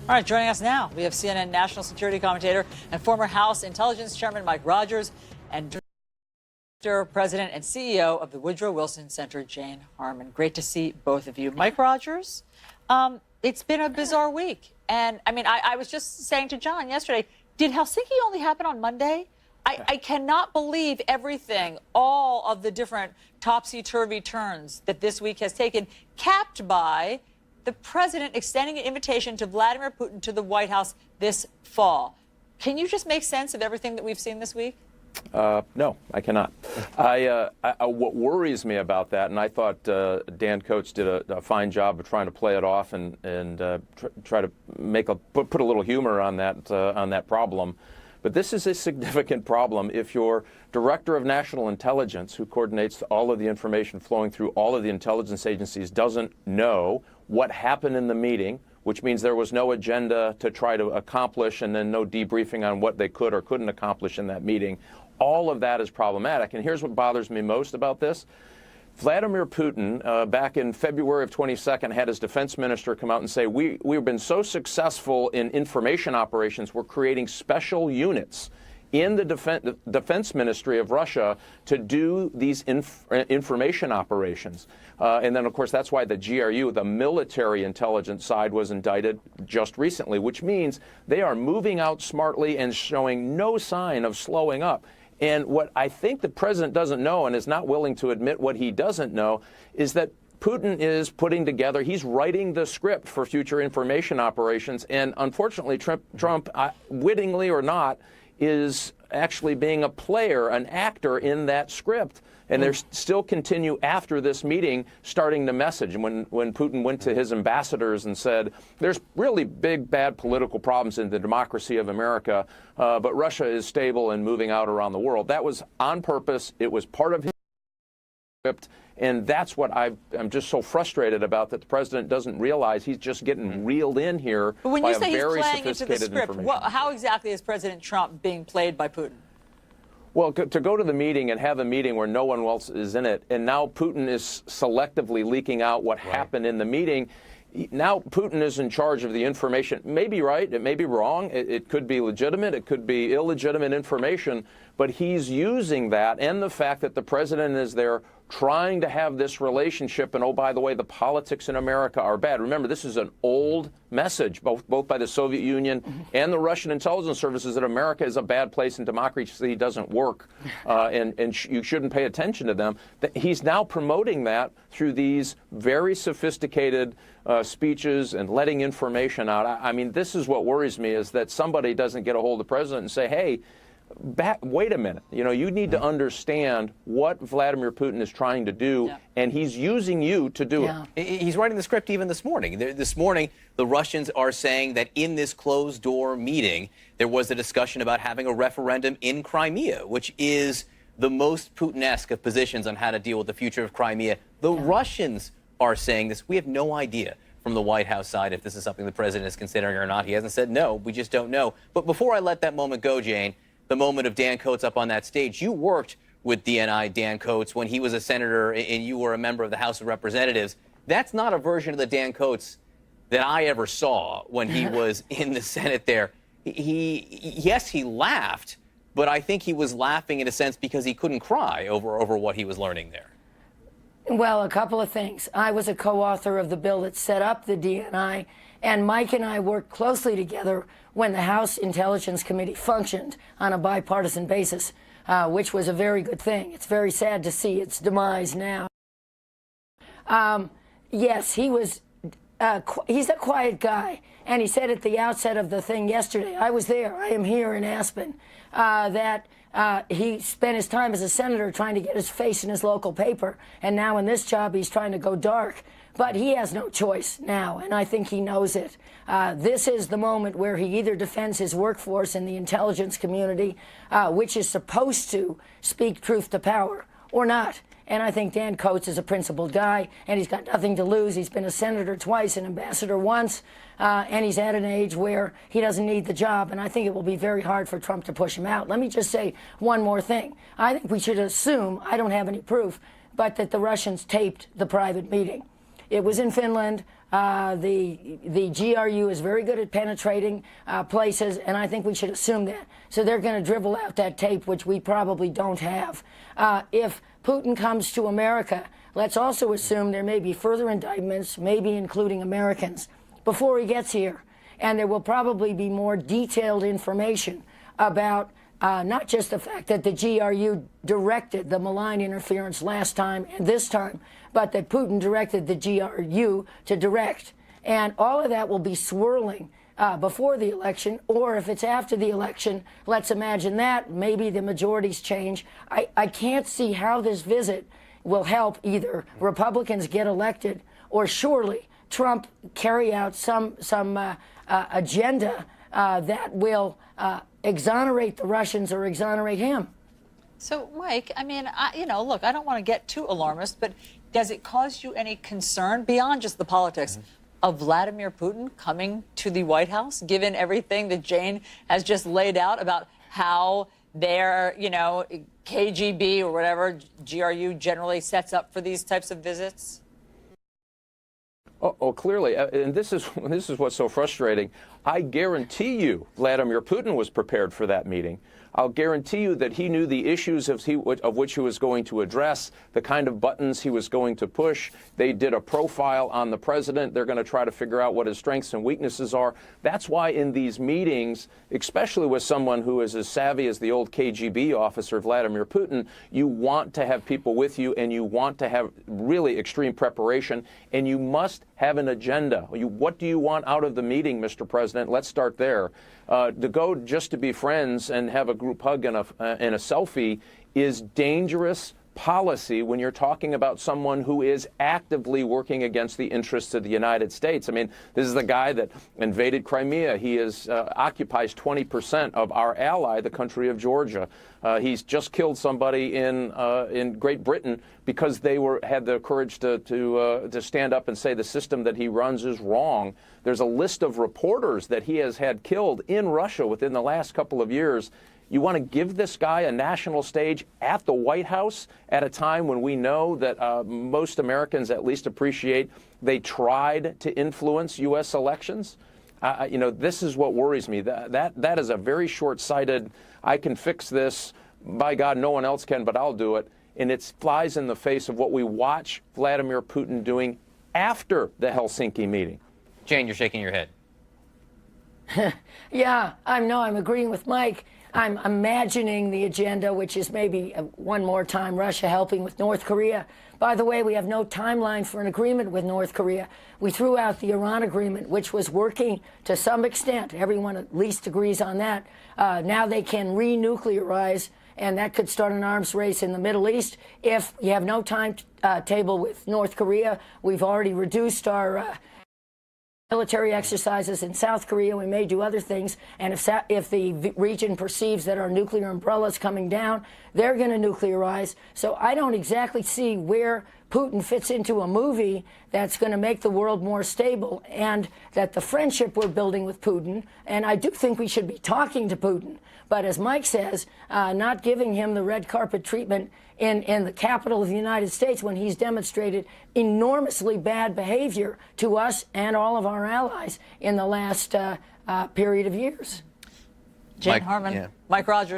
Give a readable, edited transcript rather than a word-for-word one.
All right, joining us now, we have CNN national security commentator and former House Intelligence Chairman Mike Rogers and Director, President, and CEO of the Woodrow Wilson Center, Jane Harman. Great to see both of you. Mike Rogers, it's been a bizarre week. And I mean, I was just saying to John yesterday, did Helsinki only happen on Monday? I cannot believe everything, all of the different topsy-turvy turns that this week has taken, capped by the president extending an invitation to Vladimir Putin to the White House this fall. Can you just make sense of everything that we've seen this week? No, I cannot. What worries me about that, and I thought Dan Coats did a fine job of trying to play it off and try to put a little humor on that problem. But this is a significant problem. If your director of national intelligence, who coordinates all of the information flowing through all of the intelligence agencies, doesn't know what happened in the meeting, which means there was no agenda to try to accomplish and then no debriefing on what they could or couldn't accomplish in that meeting, all of that is problematic. And here's what bothers me most about this. Vladimir Putin, back in February of 22nd, had his defense minister come out and say, we've been so successful in information operations, we're creating special units in the defense ministry of Russia to do these information operations. And then, of course, that's why the GRU, the military intelligence side, was indicted just recently, which means they are moving out smartly and showing no sign of slowing up. And what I think the president doesn't know and is not willing to admit what he doesn't know is that Putin is putting together, he's writing the script for future information operations. And unfortunately, Trump, wittingly or not, is actually being a player, an actor in that script. And they still continue after this meeting starting the message. And when Putin went to his ambassadors and said, there's really big, bad political problems in the democracy of America, but Russia is stable and moving out around the world. That was on purpose. It was part of his script. And that's what I'm just so frustrated about, that the president doesn't realize he's just getting reeled in here by a very sophisticated information. How exactly is President Trump being played by Putin? Well, to go to the meeting and have a meeting where no one else is in it, and now Putin is selectively leaking out what happened in the meeting. Now Putin is in charge of the information. It may be right, it may be wrong, it could be legitimate, it could be illegitimate information, but he's using that and the fact that the president is there trying to have this relationship, and oh, by the way, the politics in America are bad. Remember, this is an old message, both by the Soviet Union and the Russian intelligence services, that America is a bad place and democracy doesn't work, and you shouldn't pay attention to them. He's now promoting that through these very sophisticated speeches and letting information out. I mean, this is what worries me, is that somebody doesn't get a hold of the president and say, hey, wait a minute. You know, you need to understand what Vladimir Putin is trying to do, and he's using you to do it. He's writing the script even this morning. This morning, the Russians are saying that in this closed-door meeting, there was a discussion about having a referendum in Crimea, which is the most Putin-esque of positions on how to deal with the future of Crimea. The Russians are saying this. We have no idea from the White House side if this is something the president is considering or not. He hasn't said no. We just don't know. But before I let that moment go, Jane, the moment of Dan Coats up on that stage, you worked with DNI Dan Coats when he was a senator and you were a member of the House of Representatives. That's not a version of the Dan Coats that I ever saw when he was in the Senate there. Yes, he laughed, but I think he was laughing in a sense because he couldn't cry over what he was learning there. Well, a couple of things. I was a co-author of the bill that set up the DNI, and Mike and I worked closely together when the House Intelligence Committee functioned on a bipartisan basis, which was a very good thing. It's very sad to see its demise now. Yes, he's a quiet guy, and he said at the outset of the thing yesterday, I was there, I am here in Aspen, that he spent his time as a senator trying to get his face in his local paper, and now in this job he's trying to go dark. But he has no choice now, and I think he knows it. This is the moment where he either defends his workforce in the intelligence community, which is supposed to speak truth to power, or not. And I think Dan Coats is a principled guy, and he's got nothing to lose. He's been a senator twice, an ambassador once, and he's at an age where he doesn't need the job, and I think it will be very hard for Trump to push him out. Let me just say one more thing. I think we should assume, I don't have any proof, but that the Russians taped the private meeting. It was in Finland. The GRU is very good at penetrating places, and I think we should assume that. So they're going to dribble out that tape, which we probably don't have. If Putin comes to America, let's also assume there may be further indictments, maybe including Americans, before he gets here. And there will probably be more detailed information about not just the fact that the GRU directed the malign interference last time and this time, but that Putin directed the GRU to direct. And all of that will be swirling before the election, or if it's after the election, let's imagine that. Maybe the majorities change. I can't see how this visit will help either Republicans get elected or surely Trump carry out some agenda that will exonerate the Russians or exonerate him. So, Mike, I mean, look, I don't want to get too alarmist, but does it cause you any concern beyond just the politics of Vladimir Putin coming to the White House, given everything that Jane has just laid out about how their, KGB or whatever, GRU generally sets up for these types of visits? Oh, clearly, and this is what's so frustrating. I guarantee you Vladimir Putin was prepared for that meeting. I'll guarantee you that he knew the issues of which he was going to address, the kind of buttons he was going to push. They did a profile on the president. They're going to try to figure out what his strengths and weaknesses are. That's why in these meetings, especially with someone who is as savvy as the old KGB officer Vladimir Putin, you want to have people with you, and you want to have really extreme preparation, and you must have an agenda. What do you want out of the meeting, Mr. President? Let's start there. To go just to be friends and have a group hug and a selfie is dangerous policy when you're talking about someone who is actively working against the interests of the United States. I mean, this is the guy that invaded Crimea. He occupies 20% of our ally, the country of Georgia. He's just killed somebody in Great Britain because they had the courage to stand up and say the system that he runs is wrong. There's a list of reporters that he has had killed in Russia within the last couple of years. You want to give this guy a national stage at the White House at a time when we know that most Americans at least appreciate they tried to influence U.S. elections? This is what worries me. That is a very short-sighted, I can fix this, by God, no one else can, but I'll do it. And it flies in the face of what we watch Vladimir Putin doing after the Helsinki meeting. Jane, you're shaking your head. Yeah, I'm agreeing with Mike. I'm imagining the agenda, which is maybe one more time Russia helping with North Korea. By the way, we have no timeline for an agreement with North Korea. We threw out the Iran agreement, which was working to some extent. Everyone at least agrees on that. Now they can renuclearize, and that could start an arms race in the Middle East. If we have no timetable with North Korea, we've already reduced our military exercises in South Korea. We may do other things. And if the region perceives that our nuclear umbrella is coming down, they're going to nuclearize. So I don't exactly see where Putin fits into a movie that's going to make the world more stable, and that the friendship we're building with Putin, and I do think we should be talking to Putin, but as Mike says, not giving him the red carpet treatment in the capital of the United States when he's demonstrated enormously bad behavior to us and all of our allies in the last period of years. Jane Harman, Mike Rogers.